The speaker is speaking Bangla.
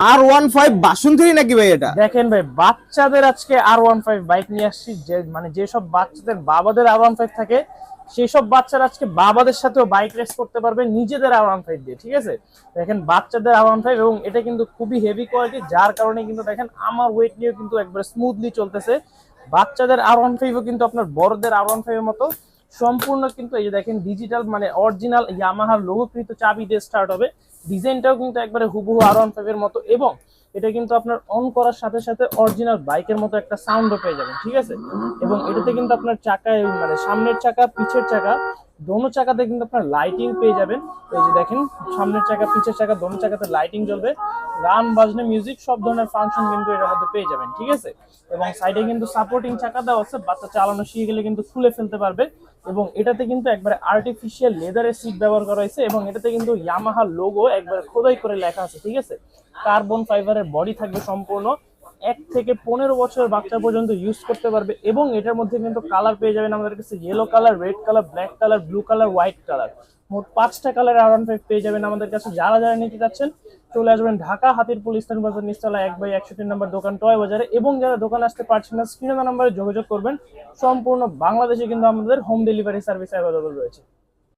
R15 বাসন্তী নাকি ভাই এটা? দেখেন ভাই, বাচ্চাদের আজকে R15 বাইক নিয়ে আসছি, যে মানে যেসব বাচ্চাদের বাবাদের R15 থাকে সেই সব বাচ্চারা আজকে বাবাদের সাথেও বাইক রেস করতে পারবে নিজেদের R15 দিয়ে। ঠিক আছে, দেখেন বাচ্চাদের R15, এবং এটা কিন্তু খুবই হেভি কোয়ালিটি, যার কারণে কিন্তু দেখেন আমার ওয়েট নিয়েও কিন্তু একবার স্মুথলি চলতেছে। বাচ্চাদের R15 কিন্তু আপনার বড়দের R15 এর মতো সম্পূর্ণ কিন্তু এই যে দেখেন ডিজিটাল মানে অরিজিনাল ইয়ামাহার লোগোকৃত চাবি দিয়ে স্টার্ট হবে। ডিজাইনটাও কিন্তু একবারে হুবহু R15 এর মতো, এবং এটা কিন্তু আপনার অন করার সাথে সাথে অরিজিনাল বাইকের মতো একটা সাউন্ডও পেয়ে যাবেন। ঠিক আছে, এবং এটাতে কিন্তু আপনার চাকায় মানে সামনের চাকা পিছের চাকা দোনো চাকাতে কিন্তু আপনার লাইটিং পেয়ে যাবেন। এই যে দেখেন সামনের চাকা পিছের চাকা দোনো চাকাতে লাইটিং জ্বলবে, গান বাজনা মিউজিক সব ধরনের ফাংশন কিন্তু এর মধ্যে পেয়ে যাবেন। ঠিক আছে, এবং সাইডে কিন্তু সাপোর্টিং চাকা দেওয়া আছে, বাচ্চা চালানো শিখে গেলে কিন্তু খুলে ফেলতে পারবে। এবং এটাতে কিন্তু একবারে আর্টিফিশিয়াল লেদারের সিট ব্যবহার করা হয়েছে, এবং এটাতে কিন্তু ইয়ামাহা লোগো একবারে খোদাই করে লেখা আছে। ঠিক আছে, কার্বন ফাইবারের বডি থাকবে সম্পূর্ণ, 1 থেকে 15 বছরের বাচ্চা পর্যন্ত ইউজ করতে পারবে। এবং এটার মধ্যে কিন্তু কালার পেয়ে যাবেন আমাদের কাছে, yellow colour, red colour, black colour, blue colour, white colour, মোট 5টা কালার R15 পেয়ে যাবেন আমাদের কাছে। যারা যারা নিতে যাচ্ছেন চলে আসবেন ঢাকা হাতিরপুল ইস্টার্ন বাজার নিচতলা 1/103 নম্বর দোকান টয় বাজারে। এবং যারা দোকানে আসতে পারছেন না স্ক্রিনে নাম্বারে যোগাযোগ করবেন। সম্পূর্ণ বাংলাদেশে কিন্তু আমাদের হোম ডেলিভারি সার্ভিস অ্যাভেলেবল রয়েছে।